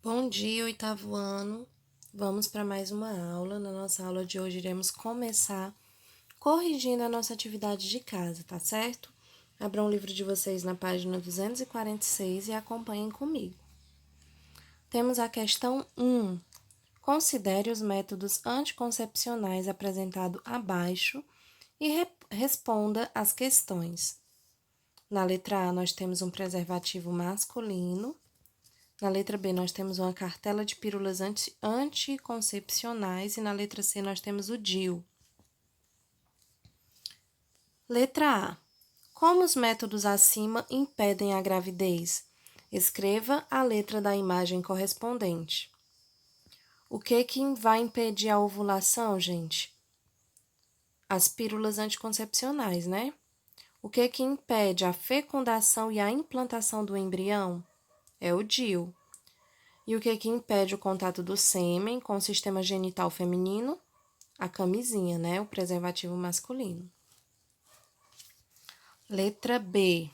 Bom dia, oitavo ano. Vamos para mais uma aula. Na nossa aula de hoje, iremos começar corrigindo a nossa atividade de casa, tá certo? Abram o livro de vocês na página 246 e acompanhem comigo. Temos a questão 1. Considere os métodos anticoncepcionais apresentados abaixo e responda as questões. Na letra A, nós temos um preservativo masculino. Na letra B, nós temos uma cartela de pílulas anticoncepcionais e na letra C, nós temos o DIU. Letra A. Como os métodos acima impedem a gravidez? Escreva a letra da imagem correspondente. O que vai impedir a ovulação, gente? As pílulas anticoncepcionais, né? O que impede a fecundação e a implantação do embrião? É o DIU. E o que impede o contato do sêmen com o sistema genital feminino? A camisinha, né? O preservativo masculino. Letra B.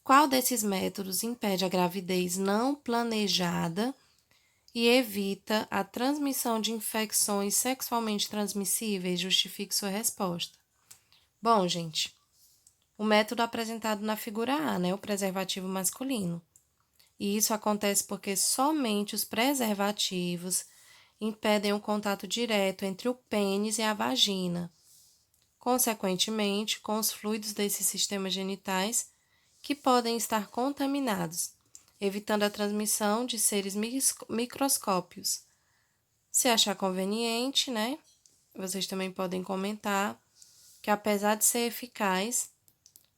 Qual desses métodos impede a gravidez não planejada e evita a transmissão de infecções sexualmente transmissíveis? Justifique sua resposta. Bom, gente, o método apresentado na figura A, né? O preservativo masculino. E isso acontece porque somente os preservativos impedem o contato direto entre o pênis e a vagina, consequentemente, com os fluidos desses sistemas genitais que podem estar contaminados, evitando a transmissão de seres microscópios. Se achar conveniente, né? Vocês também podem comentar que, apesar de ser eficaz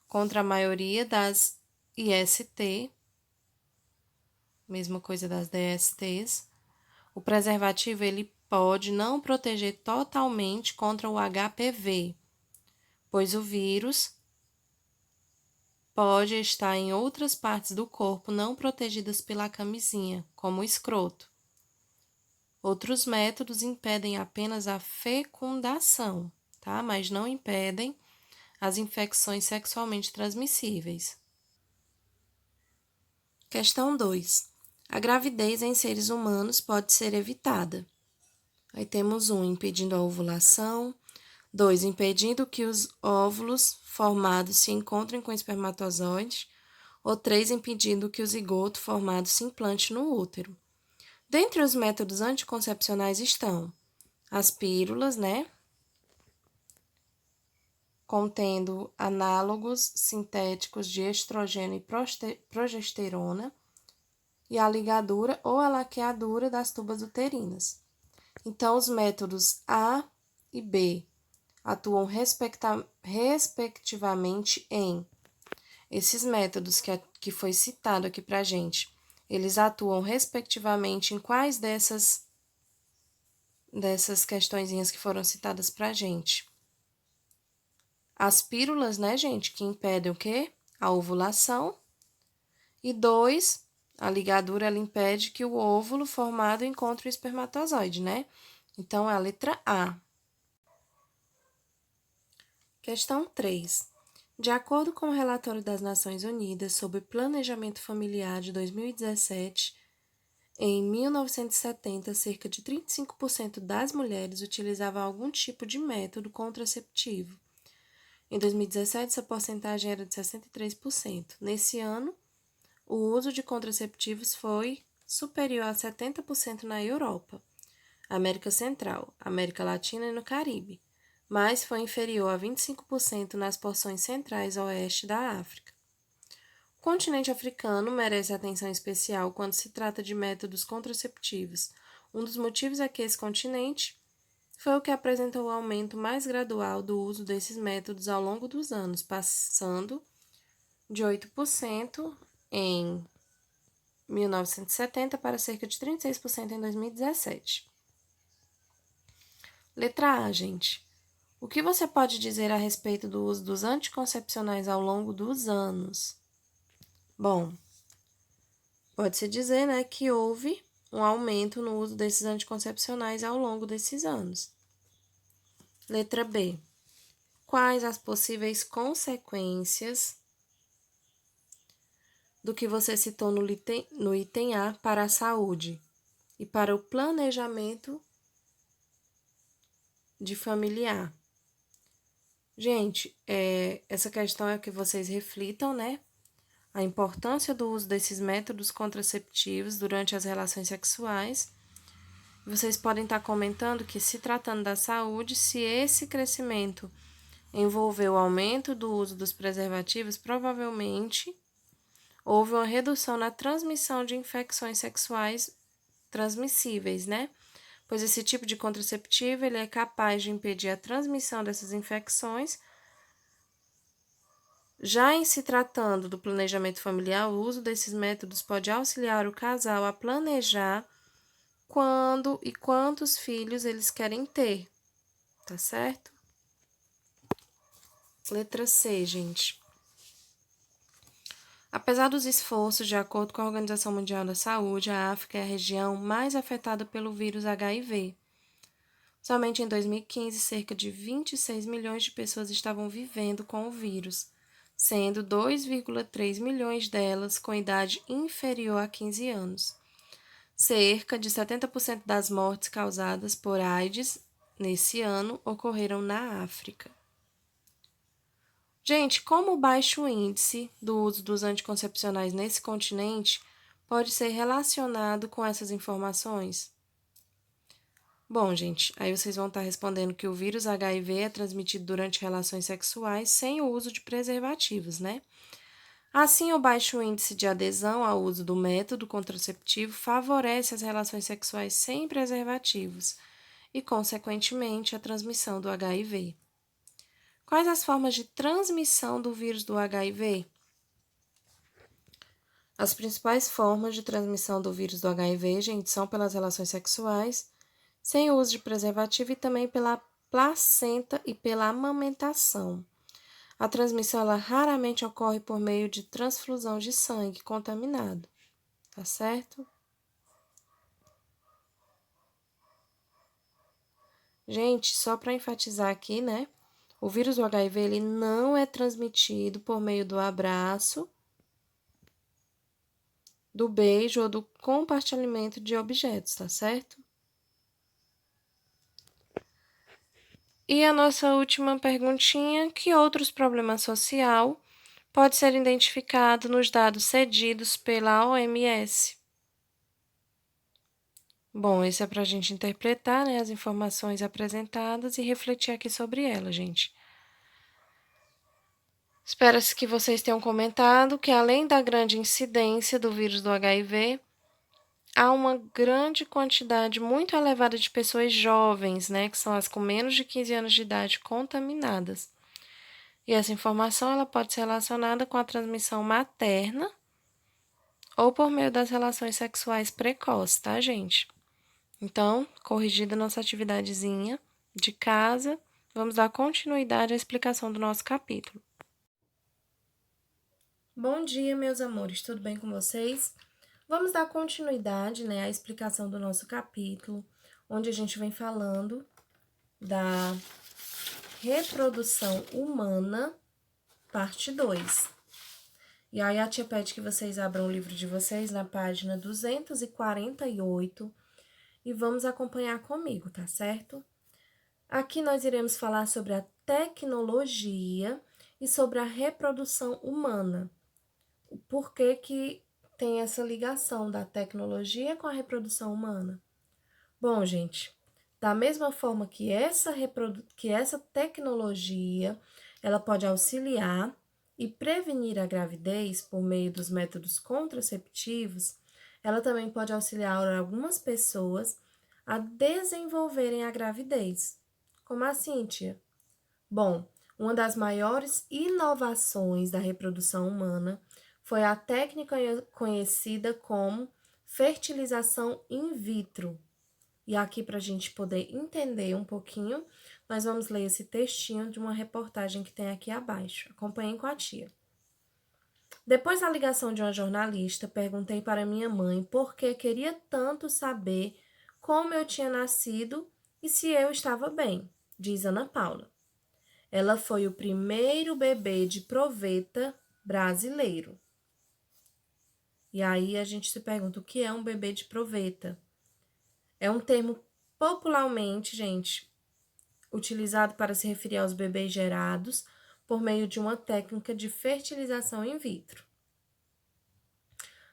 contra a maioria das IST, mesma coisa das DSTs, o preservativo ele pode não proteger totalmente contra o HPV, pois o vírus pode estar em outras partes do corpo não protegidas pela camisinha, como o escroto. Outros métodos impedem apenas a fecundação, tá? Mas não impedem as infecções sexualmente transmissíveis. Questão 2. A gravidez em seres humanos pode ser evitada. Aí temos 1, impedindo a ovulação. 2, impedindo que os óvulos formados se encontrem com o espermatozoide. Ou 3, impedindo que o zigoto formado se implante no útero. Dentre os métodos anticoncepcionais estão as pílulas, né? Contendo análogos sintéticos de estrogênio e progesterona. E a ligadura ou a laqueadura das tubas uterinas. Então, os métodos A e B atuam respectivamente em esses métodos que foi citado aqui para a gente. Eles atuam respectivamente em quais dessas questõezinhas que foram citadas para a gente? As pílulas, né, gente, que impedem o quê? A ovulação. E 2, a ligadura, ela impede que o óvulo formado encontre o espermatozoide, né? Então, é a letra A. Questão 3. De acordo com o relatório das Nações Unidas sobre Planejamento Familiar de 2017, em 1970, cerca de 35% das mulheres utilizavam algum tipo de método contraceptivo. Em 2017, essa porcentagem era de 63%. Nesse ano, o uso de contraceptivos foi superior a 70% na Europa, América Central, América Latina e no Caribe, mas foi inferior a 25% nas porções centrais e oeste da África. O continente africano merece atenção especial quando se trata de métodos contraceptivos. Um dos motivos é que esse continente foi o que apresentou o aumento mais gradual do uso desses métodos ao longo dos anos, passando de 8% em 1970 para cerca de 36% em 2017. Letra A, gente. O que você pode dizer a respeito do uso dos anticoncepcionais ao longo dos anos? Bom, pode-se dizer, né, que houve um aumento no uso desses anticoncepcionais ao longo desses anos. Letra B. Quais as possíveis consequências do que você citou no item A para a saúde e para o planejamento de familiar. Gente, essa questão é que vocês reflitam, né? A importância do uso desses métodos contraceptivos durante as relações sexuais. Vocês podem estar comentando que, se tratando da saúde, se esse crescimento envolveu o aumento do uso dos preservativos, provavelmente houve uma redução na transmissão de infecções sexuais transmissíveis, né? Pois esse tipo de contraceptivo ele é capaz de impedir a transmissão dessas infecções. Já em se tratando do planejamento familiar, o uso desses métodos pode auxiliar o casal a planejar quando e quantos filhos eles querem ter, tá certo? Letra C, gente. Apesar dos esforços, de acordo com a Organização Mundial da Saúde, a África é a região mais afetada pelo vírus HIV. Somente em 2015, cerca de 26 milhões de pessoas estavam vivendo com o vírus, sendo 2,3 milhões delas com idade inferior a 15 anos. Cerca de 70% das mortes causadas por AIDS nesse ano ocorreram na África. Gente, como o baixo índice do uso dos anticoncepcionais nesse continente pode ser relacionado com essas informações? Bom, gente, aí vocês vão estar respondendo que o vírus HIV é transmitido durante relações sexuais sem o uso de preservativos, né? Assim, o baixo índice de adesão ao uso do método contraceptivo favorece as relações sexuais sem preservativos e, consequentemente, a transmissão do HIV. Quais as formas de transmissão do vírus do HIV? As principais formas de transmissão do vírus do HIV, gente, são pelas relações sexuais, sem o uso de preservativo e também pela placenta e pela amamentação. A transmissão ela raramente ocorre por meio de transfusão de sangue contaminado, tá certo? Gente, só para enfatizar aqui, né? O vírus do HIV ele não é transmitido por meio do abraço, do beijo ou do compartilhamento de objetos, tá certo? E a nossa última perguntinha: que outros problemas social pode ser identificado nos dados cedidos pela OMS? Bom, isso é para a gente interpretar, né, as informações apresentadas e refletir aqui sobre elas, gente. Espera-se que vocês tenham comentado que, além da grande incidência do vírus do HIV, há uma grande quantidade muito elevada de pessoas jovens, né, que são as com menos de 15 anos de idade contaminadas. E essa informação ela pode ser relacionada com a transmissão materna ou por meio das relações sexuais precoces, tá, gente? Então, corrigida nossa atividadezinha de casa, vamos dar continuidade à explicação do nosso capítulo. Bom dia, meus amores, tudo bem com vocês? Vamos dar continuidade, né, à explicação do nosso capítulo, onde a gente vem falando da reprodução humana, parte 2. E aí a tia pede que vocês abram o livro de vocês na página 248 e vamos acompanhar comigo, tá certo? Aqui nós iremos falar sobre a tecnologia e sobre a reprodução humana. Por que que tem essa ligação da tecnologia com a reprodução humana? Bom, gente, da mesma forma que essa tecnologia, ela pode auxiliar e prevenir a gravidez por meio dos métodos contraceptivos, ela também pode auxiliar algumas pessoas a desenvolverem a gravidez. Como assim, tia? Bom, uma das maiores inovações da reprodução humana foi a técnica conhecida como fertilização in vitro. E aqui, para a gente poder entender um pouquinho, nós vamos ler esse textinho de uma reportagem que tem aqui abaixo. Acompanhem com a tia. Depois da ligação de uma jornalista, perguntei para minha mãe por que queria tanto saber como eu tinha nascido e se eu estava bem, diz Ana Paula. Ela foi o primeiro bebê de proveta brasileiro. E aí a gente se pergunta o que é um bebê de proveta. É um termo popularmente, gente, utilizado para se referir aos bebês gerados por meio de uma técnica de fertilização in vitro.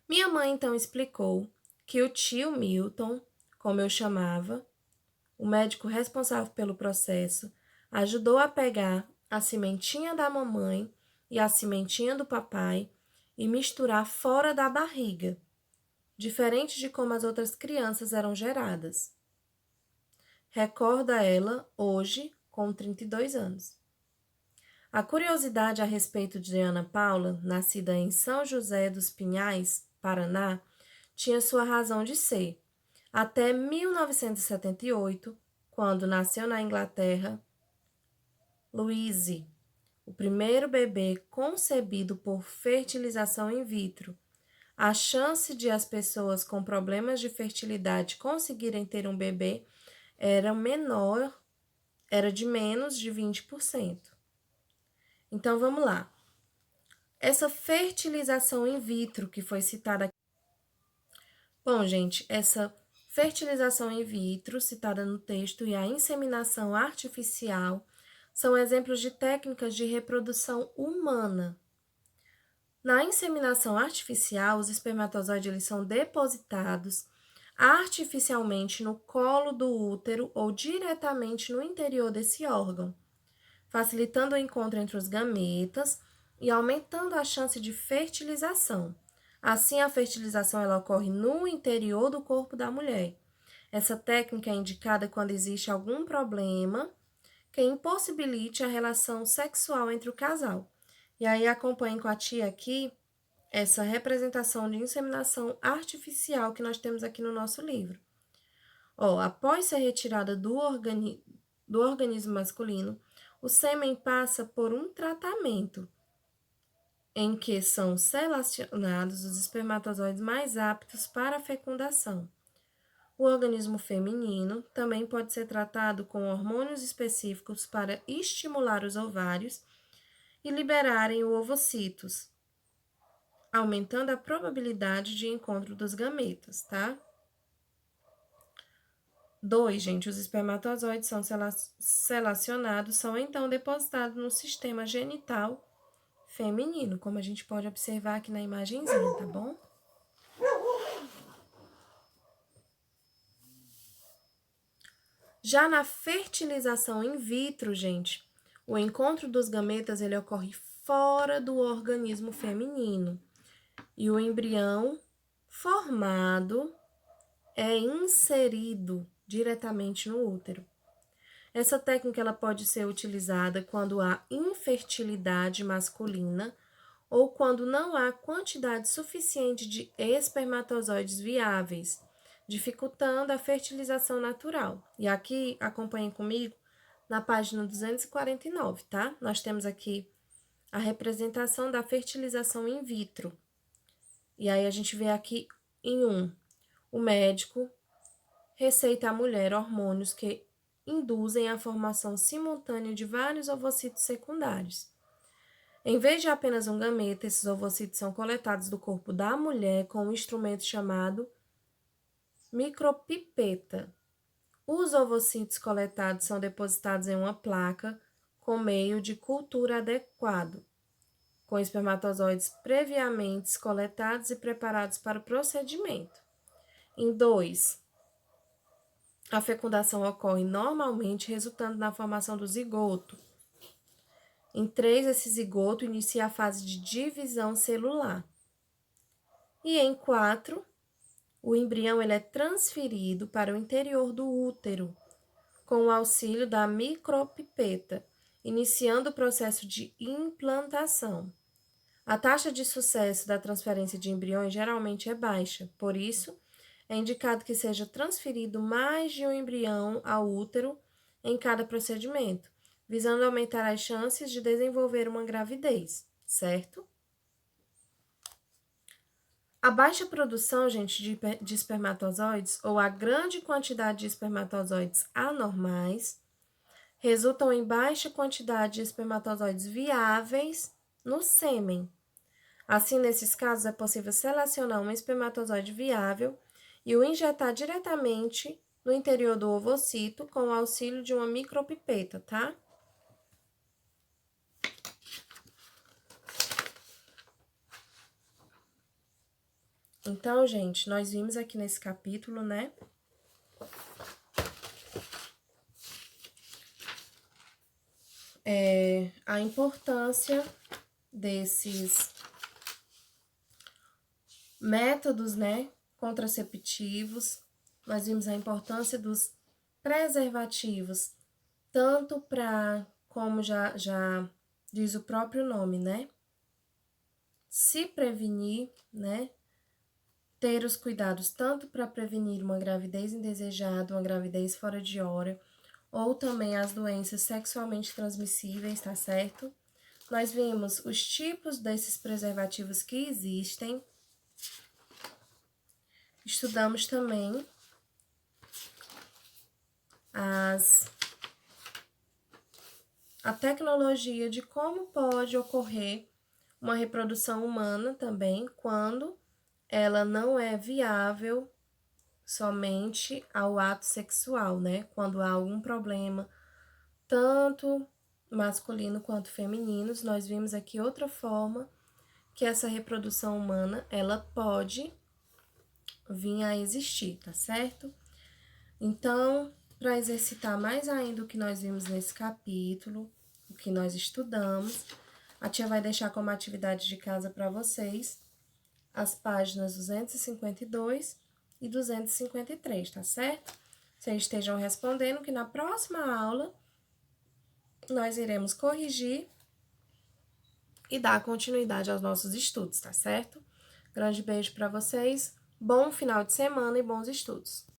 Minha mãe então explicou que o tio Milton, como eu chamava, o médico responsável pelo processo, ajudou a pegar a cimentinha da mamãe e a cimentinha do papai e misturar fora da barriga, diferente de como as outras crianças eram geradas. Recorda ela hoje, com 32 anos. A curiosidade a respeito de Ana Paula, nascida em São José dos Pinhais, Paraná, tinha sua razão de ser. Até 1978, quando nasceu na Inglaterra, Louise, o primeiro bebê concebido por fertilização in vitro. A chance de as pessoas com problemas de fertilidade conseguirem ter um bebê era menor, era de menos de 20%. Então vamos lá. Essa fertilização in vitro que foi citada aqui. Bom, gente, essa fertilização in vitro citada no texto e a inseminação artificial são exemplos de técnicas de reprodução humana. Na inseminação artificial, os espermatozoides eles são depositados artificialmente no colo do útero ou diretamente no interior desse órgão, facilitando o encontro entre os gametas e aumentando a chance de fertilização. Assim, a fertilização ela ocorre no interior do corpo da mulher. Essa técnica é indicada quando existe algum problema que impossibilite a relação sexual entre o casal. E aí acompanhem com a tia aqui essa representação de inseminação artificial que nós temos aqui no nosso livro. Após ser retirada do organismo masculino, o sêmen passa por um tratamento em que são selecionados os espermatozoides mais aptos para a fecundação. O organismo feminino também pode ser tratado com hormônios específicos para estimular os ovários e liberarem o ovocitos, aumentando a probabilidade de encontro dos gametas, tá? 2, gente, os espermatozoides são selecionados, são então depositados no sistema genital feminino, como a gente pode observar aqui na imagenzinha, tá bom? Já na fertilização in vitro, gente, o encontro dos gametas ele ocorre fora do organismo feminino e o embrião formado é inserido diretamente no útero. Essa técnica ela pode ser utilizada quando há infertilidade masculina ou quando não há quantidade suficiente de espermatozoides viáveis, dificultando a fertilização natural. E aqui, acompanhem comigo na página 249, tá? Nós temos aqui a representação da fertilização in vitro. E aí a gente vê aqui em o médico receita à mulher hormônios que induzem a formação simultânea de vários ovocitos secundários. Em vez de apenas um gameta, esses ovocitos são coletados do corpo da mulher com um instrumento chamado micropipeta. Os ovocitos coletados são depositados em uma placa com meio de cultura adequado, com espermatozoides previamente coletados e preparados para o procedimento. Em 2, a fecundação ocorre normalmente, resultando na formação do zigoto. Em 3, esse zigoto inicia a fase de divisão celular. E em 4, o embrião ele é transferido para o interior do útero, com o auxílio da micropipeta, iniciando o processo de implantação. A taxa de sucesso da transferência de embriões geralmente é baixa, por isso, é indicado que seja transferido mais de um embrião ao útero em cada procedimento, visando aumentar as chances de desenvolver uma gravidez, certo? A baixa produção, gente, de espermatozoides ou a grande quantidade de espermatozoides anormais resultam em baixa quantidade de espermatozoides viáveis no sêmen. Assim, nesses casos, é possível selecionar um espermatozoide viável e o injetar diretamente no interior do ovocito com o auxílio de uma micropipeta, tá? Então, gente, nós vimos aqui nesse capítulo, né? A importância desses métodos, né, contraceptivos. Nós vimos a importância dos preservativos, tanto para, como já diz o próprio nome, né, se prevenir, né, ter os cuidados tanto para prevenir uma gravidez indesejada, uma gravidez fora de hora, ou também as doenças sexualmente transmissíveis, tá certo? Nós vimos os tipos desses preservativos que existem. Estudamos também a tecnologia de como pode ocorrer uma reprodução humana também quando ela não é viável somente ao ato sexual, né? Quando há algum problema, tanto masculino quanto feminino, nós vimos aqui outra forma que essa reprodução humana, ela pode vir a existir, tá certo? Então, para exercitar mais ainda o que nós vimos nesse capítulo, o que nós estudamos, a tia vai deixar como atividade de casa para vocês as páginas 252 e 253, tá certo? Vocês estejam respondendo que na próxima aula nós iremos corrigir e dar continuidade aos nossos estudos, tá certo? Grande beijo para vocês, bom final de semana e bons estudos!